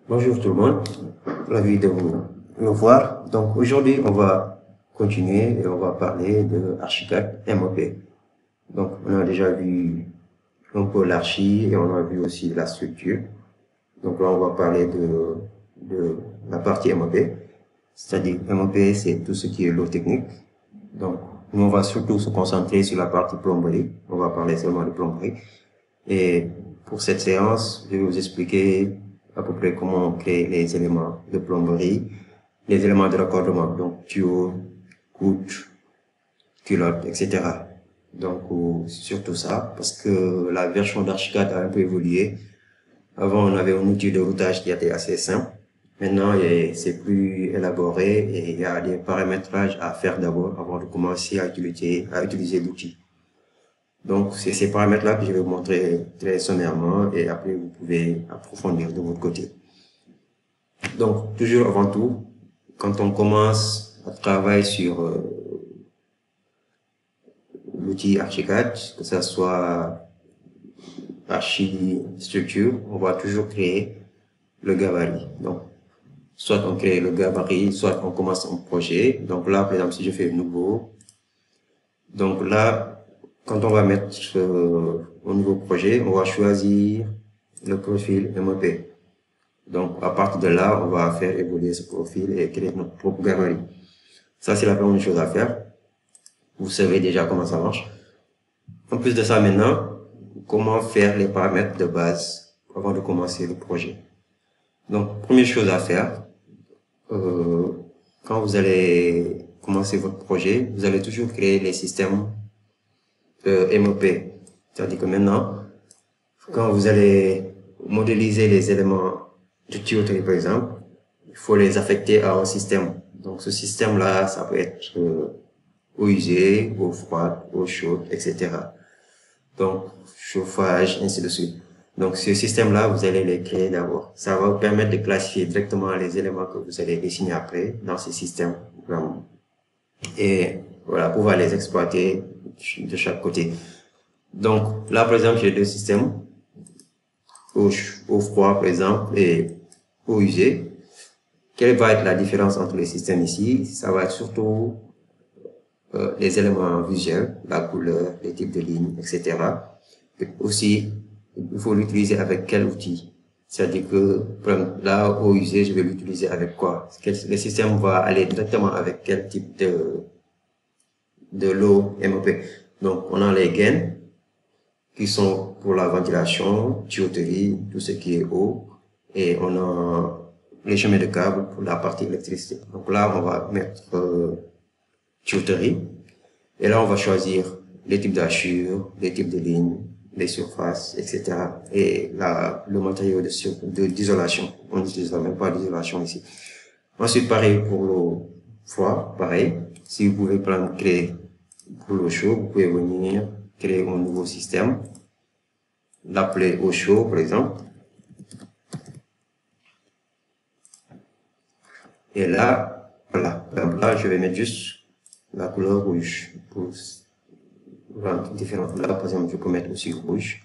Bonjour tout le monde, ravi de vous revoir. Donc aujourd'hui, on va continuer et on va parler de Archicad MOP. Donc on a déjà vu un peu l'archi et on a vu aussi la structure. Donc là, on va parler de la partie MOP, c'est-à-dire MOP, c'est tout ce qui est l'eau technique. Donc nous, on va surtout se concentrer sur la partie plomberie. On va parler seulement de plomberie. Et pour cette séance, je vais vous expliquer à peu près comment on crée les éléments de plomberie, les éléments de raccordement, donc tuyaux, gouttes, culottes, etc. Donc, surtout ça, parce que la version d'Archicad a un peu évolué. Avant, on avait un outil de routage qui était assez simple. Maintenant, c'est plus élaboré et il y a des paramétrages à faire d'abord avant de commencer à utiliser l'outil. Donc, c'est ces paramètres-là que je vais vous montrer très sommairement et après, vous pouvez approfondir de votre côté. Donc, toujours avant tout, quand on commence à travailler sur l'outil Archicad, que ce soit Archistructure, on va toujours créer le gabarit. Donc, soit on crée le gabarit, soit on commence un projet. Donc là, par exemple, si je fais nouveau, donc là, quand on va mettre au nouveau projet, on va choisir le profil MOP. Donc, à partir de là, on va faire évoluer ce profil et créer notre propre gabarit. Ça, c'est la première chose à faire. Vous savez déjà comment ça marche. En plus de ça, maintenant, comment faire les paramètres de base avant de commencer le projet. Donc, première chose à faire, quand vous allez commencer votre projet, vous allez toujours créer les systèmes MOP. C'est-à-dire que maintenant, quand vous allez modéliser les éléments de tuyauterie, par exemple, il faut les affecter à un système. Donc, ce système-là, ça peut être eau usée, eau froide, eau chaude, etc. Donc, chauffage, ainsi de suite. Donc, ce système-là, vous allez les créer d'abord. Ça va vous permettre de classifier directement les éléments que vous allez dessiner après dans ce système. Et voilà, pouvoir les exploiter de chaque côté. Donc, là, par exemple, j'ai deux systèmes. Eau froid, par exemple, et eau usée. Quelle va être la différence entre les systèmes ici? Ça va être surtout les éléments visuels, la couleur, les types de lignes, etc. Et aussi, il faut l'utiliser avec quel outil. C'est-à-dire que, là, eau usée, je vais l'utiliser avec quoi? Le système va aller directement avec quel type de l'eau MOP. Donc, on a les gaines qui sont pour la ventilation, tuyauterie, tout ce qui est eau. Et on a les chemins de câble pour la partie électricité. Donc là, on va mettre tuyauterie. Et là, on va choisir les types d'hachures, les types de lignes, les surfaces, etc. Et le matériau d'isolation. On n'utilise même pas d'isolation ici. Ensuite, pareil pour l'eau froide, pareil. Si vous pouvez créer pour l'eau chaude, vous pouvez venir créer un nouveau système, l'appeler eau chaude, par exemple. Et là, voilà. Là, je vais mettre juste la couleur rouge pour rendre différent. Là, par exemple, je peux mettre aussi rouge.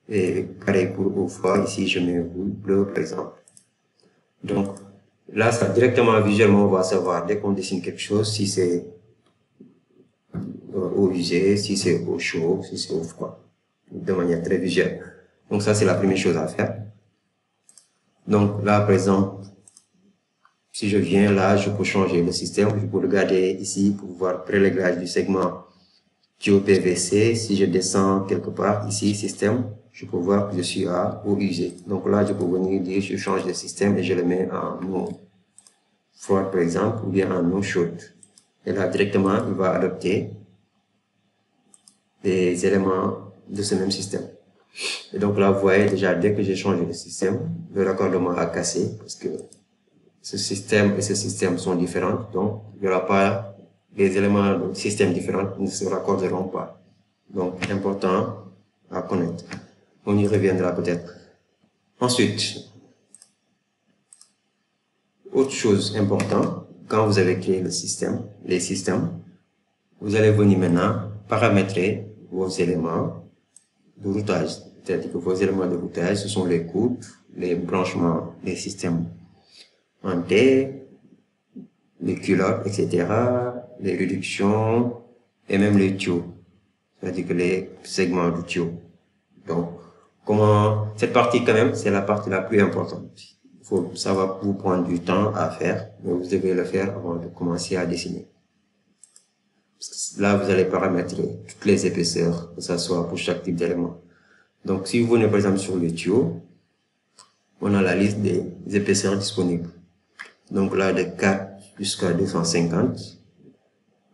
Et pareil pour eau froide, ici, je mets bleu, par exemple. Donc, là, ça directement, visuellement, on va savoir, dès qu'on dessine quelque chose, si c'est eau usée, si c'est eau chaude, si c'est eau froide, de manière très visuelle. Donc, ça, c'est la première chose à faire. Donc, là, par exemple, si je viens là, je peux changer le système. Je peux regarder ici pour voir le préréglage du segment tuyau PVC. Si je descends quelque part ici, système, je peux voir que je suis à eau usée. Donc là, je peux venir dire, je change de système et je le mets en eau froide, par exemple, ou bien en eau chaude. Et là, directement, il va adopter les éléments de ce même système. Et donc là, vous voyez déjà, dès que j'ai changé de système, le raccordement a cassé parce que ce système et ce système sont différents, donc il n'y aura pas les éléments de système différents ne se raccorderont pas. Donc, important à connaître. On y reviendra peut-être. Ensuite, autre chose importante, quand vous avez créé les systèmes, vous allez venir maintenant paramétrer vos éléments de routage. C'est-à-dire que vos éléments de routage, ce sont les gouttes, les branchements des systèmes en T, les culottes, etc., les réductions et même les tuyaux, c'est-à-dire que les segments du tuyau. Donc, cette partie quand même, c'est la partie la plus importante. Ça va vous prendre du temps à faire, mais vous devez le faire avant de commencer à dessiner. Là, vous allez paramétrer toutes les épaisseurs, que ce soit pour chaque type d'élément. Donc, si vous venez par exemple sur le tuyau, on a la liste des épaisseurs disponibles. Donc là, de 4 jusqu'à 250,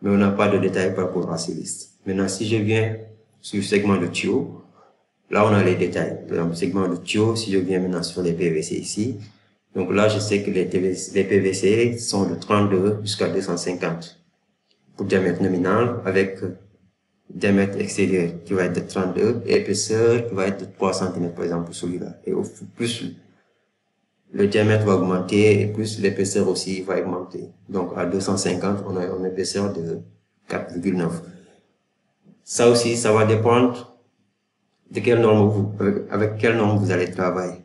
mais on n'a pas de détails par rapport à ces listes. Maintenant, si je viens sur le segment de tuyau, là, on a les détails. Par exemple, segment de tuyau, si je viens maintenant sur les PVC ici, donc là, je sais que les PVC sont de 32 jusqu'à 250 pour diamètre nominal, avec diamètre extérieur qui va être de 32 et épaisseur qui va être de 3 cm par exemple pour celui-là. Et au plus le diamètre va augmenter et plus l'épaisseur aussi va augmenter. Donc à 250, on a une épaisseur de 4,9. Ça aussi, ça va dépendre de quelle norme avec quelle norme vous allez travailler.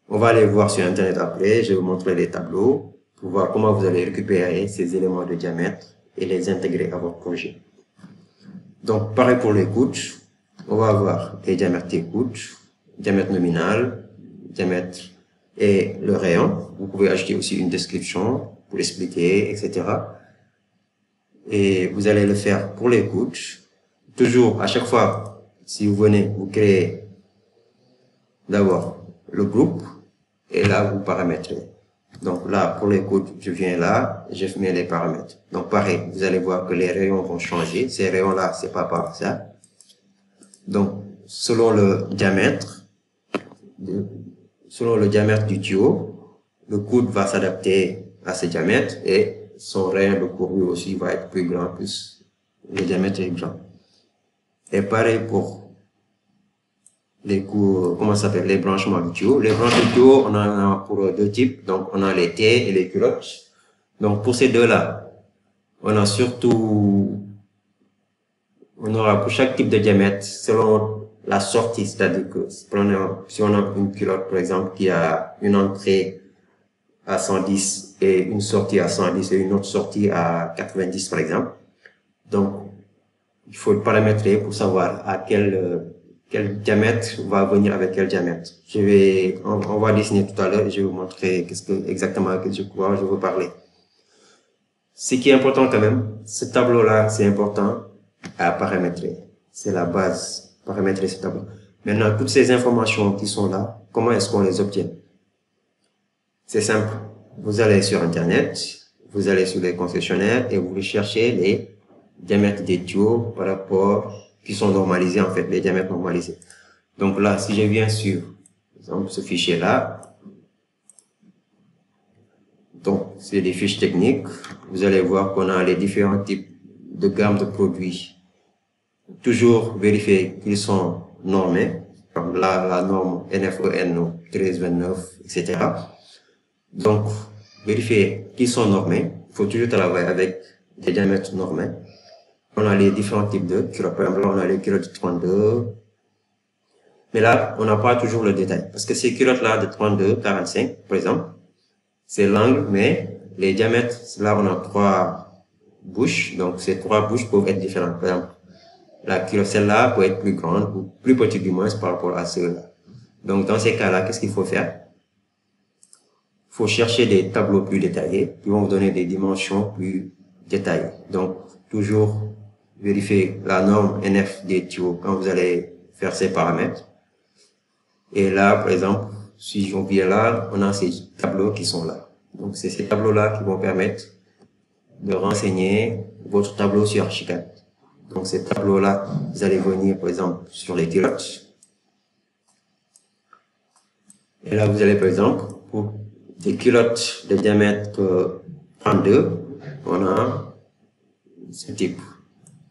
On va aller voir sur Internet après, je vais vous montrer les tableaux pour voir comment vous allez récupérer ces éléments de diamètre et les intégrer à votre projet. Donc, pareil pour les couches, on va avoir les diamètres des couches, diamètre nominal, diamètre et le rayon. Vous pouvez ajouter aussi une description pour expliquer, etc. Et vous allez le faire pour les couches. Toujours, à chaque fois, si vous venez, vous créez d'abord le groupe et là, vous paramétrez. Donc là, pour les coudes, je viens là, je mets les paramètres. Donc pareil, vous allez voir que les rayons vont changer. Ces rayons-là, c'est pas par ça. Donc, selon le diamètre du tuyau, le coude va s'adapter à ce diamètre et son rayon de courbe aussi va être plus grand, plus le diamètre est grand. Et pareil pour les les branchements du tuyau. Les branchements du tuyau, on en a pour deux types. Donc, on a les T et les culottes. Donc, pour ces deux-là, on aura pour chaque type de diamètre, selon la sortie, c'est-à-dire que si on a une culotte, par exemple, qui a une entrée à 110 et une sortie à 110 et une autre sortie à 90, par exemple. Donc, il faut le paramétrer pour savoir à quel diamètre va venir avec quel diamètre. On va dessiner tout à l'heure et je vais vous montrer exactement que je veux parler. Ce qui est important quand même, ce tableau-là, c'est important à paramétrer. C'est la base, paramétrer ce tableau. Maintenant, toutes ces informations qui sont là, comment est-ce qu'on les obtient? C'est simple. Vous allez sur Internet, vous allez sur les concessionnaires et vous recherchez les diamètres des tuyaux par rapport qui sont normalisés, en fait, les diamètres normalisés. Donc là, si je viens sur, par exemple, ce fichier-là, donc c'est des fiches techniques, vous allez voir qu'on a les différents types de gamme de produits. Toujours vérifier qu'ils sont normés, comme là, la norme NFEN 1329, etc. Donc, vérifier qu'ils sont normés. Il faut toujours travailler avec des diamètres normés. On a les différents types de culottes. Par exemple, là, on a les culottes de 32. Mais là, on n'a pas toujours le détail. Parce que ces culottes-là de 32, 45, par exemple, c'est l'angle, mais les diamètres, là, on a 3 bouches. Donc, ces 3 bouches peuvent être différentes. Par exemple, la culotte, celle-là peut être plus grande ou plus petite du moins par rapport à celle-là. Donc, dans ces cas-là, qu'est-ce qu'il faut faire? Il faut chercher des tableaux plus détaillés qui vont vous donner des dimensions plus détaillées. Donc, toujours vérifier la norme NF des tuyaux quand vous allez faire ces paramètres. Et là, par exemple, si on vient là, on a ces tableaux qui sont là. Donc, c'est ces tableaux-là qui vont permettre de renseigner votre tableau sur Archicad. Donc, ces tableaux-là, vous allez venir, par exemple, sur les culottes. Et là, vous allez, par exemple, pour des culottes de diamètre 32, on a ce type.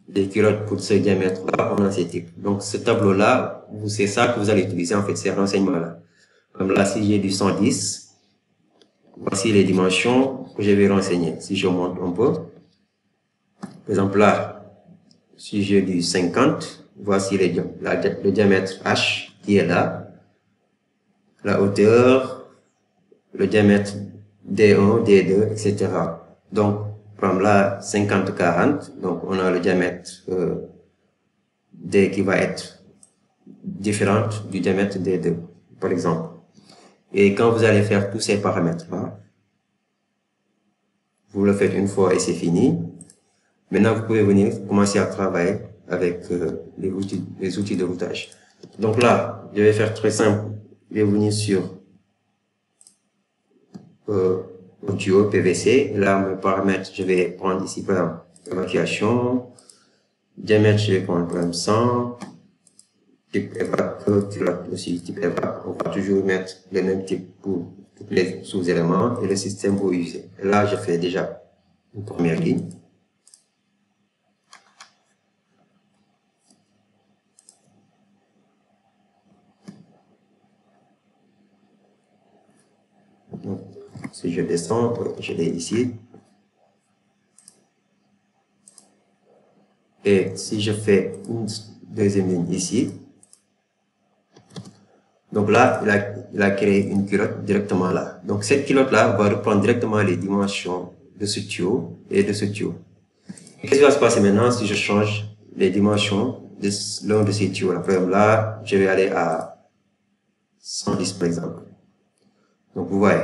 Des culottes pour ce diamètre-là, on a ce type. Donc, ce tableau-là, c'est ça que vous allez utiliser, en fait, ces renseignements-là. Comme là, si j'ai du 110, voici les dimensions que je vais renseigner. Si je monte un peu, par exemple là, si j'ai du 50, voici le diamètre H qui est là. la hauteur, le diamètre D1, D2, etc. Donc, par exemple là, 50-40, donc on a le diamètre D qui va être différent du diamètre D2, par exemple. Et quand vous allez faire tous ces paramètres-là, vous le faites une fois et c'est fini. Maintenant, vous pouvez venir commencer à travailler avec les outils de routage. Donc là, je vais faire très simple. Je vais venir sur le tuyau PVC. Là, mes paramètres, je vais prendre ici, par exemple, évacuation. Diamètre, je vais prendre par exemple 100. Type EVAC, culotte aussi, type EVAC. On va toujours mettre le même type pour tous les sous-éléments et le système pour user. Et là, je fais déjà une première ligne. Donc, si je descends, je l'ai ici. Et si je fais une deuxième ligne ici, donc là, il a créé une culotte directement là. Donc cette culotte-là va reprendre directement les dimensions de ce tuyau et de ce tuyau. Qu'est-ce qui va se passer maintenant si je change les dimensions de l'un de ces tuyaux-là? Par exemple, là, je vais aller à 110 par exemple. Donc vous voyez,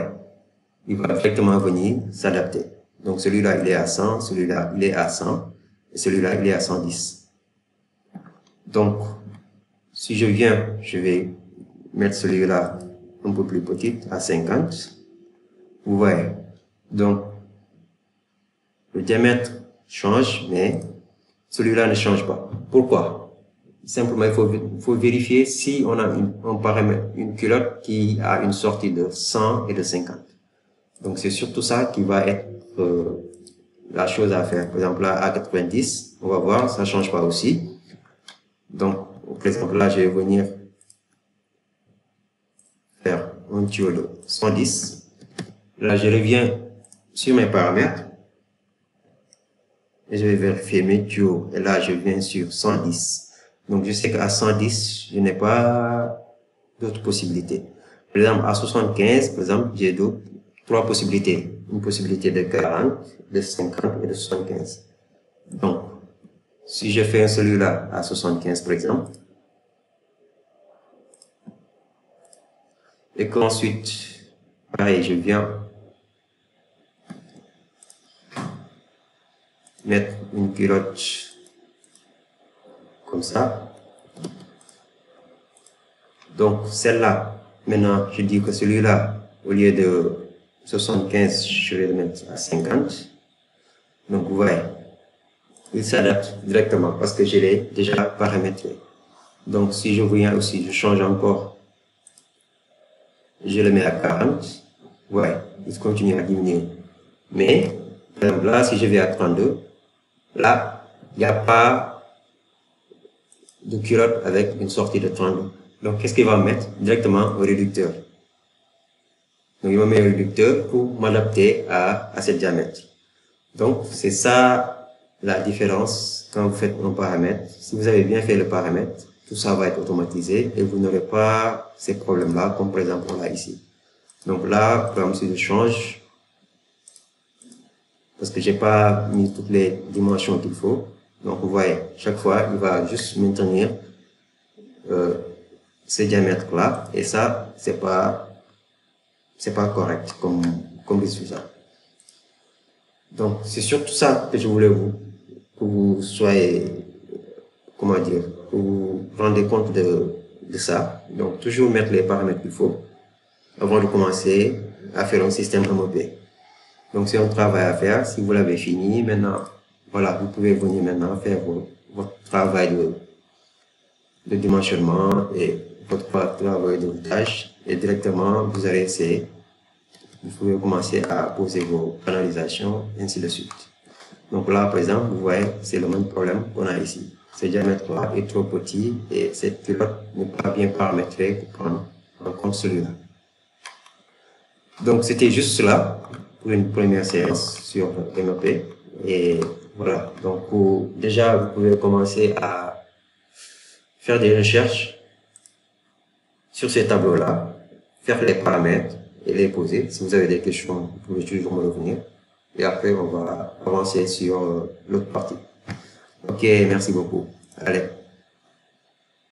il va directement venir s'adapter. Donc celui-là, il est à 100, celui-là, il est à 100, et celui-là, il est à 110. Donc, si je viens, je vais mettre celui-là un peu plus petit, à 50. Vous voyez, donc, le diamètre change, mais celui-là ne change pas. Pourquoi? Simplement, il faut vérifier si on a un paramètre, une culotte qui a une sortie de 100 et de 50. Donc, c'est surtout ça qui va être la chose à faire. Par exemple, là, à 90, on va voir, ça ne change pas aussi. Donc, par exemple, là, je vais venir faire un tuyau de 110. Là, je reviens sur mes paramètres. Et je vais vérifier mes tuyaux. Et là, je viens sur 110. Donc, je sais qu'à 110, je n'ai pas d'autres possibilités. Par exemple, à 75, par exemple, j'ai trois possibilités. Une possibilité de 40, de 50 et de 75. Donc, si je fais celui-là à 75, par exemple, et qu'ensuite, pareil, je viens mettre une culotte comme ça. Donc, celle-là, maintenant, je dis que celui-là, au lieu de 75, je vais le mettre à 50. Donc, vous voyez, il s'adapte directement parce que je l'ai déjà paramétré. Donc, si je viens aussi, je change encore, je le mets à 40. Ouais, il continue à diminuer. Mais, par exemple, là, si je vais à 32, là, il n'y a pas de culotte avec une sortie de 32. Donc, qu'est-ce qu'il va mettre? Directement au réducteur. Donc, il va mettre au réducteur pour m'adapter à ce diamètre. Donc, c'est ça la différence quand vous faites un paramètre. Si vous avez bien fait le paramètre, tout ça va être automatisé et vous n'aurez pas ces problèmes-là, comme par exemple on l'a ici. Donc là, par exemple, si je change, parce que j'ai pas mis toutes les dimensions qu'il faut, donc vous voyez, chaque fois, il va juste maintenir ce diamètre-là, et ça, c'est pas correct comme résultat. Donc, c'est surtout ça que je voulais que vous soyez, comment dire, que vous vous rendez compte de ça. Donc, toujours mettre les paramètres qu'il faut avant de commencer à faire un système MOP. Donc, c'est un travail à faire. Si vous l'avez fini, maintenant, voilà, vous pouvez venir maintenant faire votre travail de dimensionnement et votre travail de routage. Et directement, vous allez essayer. Vous pouvez commencer à poser vos canalisations, ainsi de suite. Donc là, par exemple, vous voyez, c'est le même problème qu'on a ici. Ce diamètre-là est trop petit et cette culotte n'est pas bien paramétrée pour prendre en compte celui-là. Donc, c'était juste cela pour une première séance sur MOP. Et voilà. Donc, déjà, vous pouvez commencer à faire des recherches sur ces tableaux-là. faire les paramètres et les poser. Si vous avez des questions, vous pouvez toujours me revenir. Et après, on va avancer sur l'autre partie. Ok, merci beaucoup. Allez.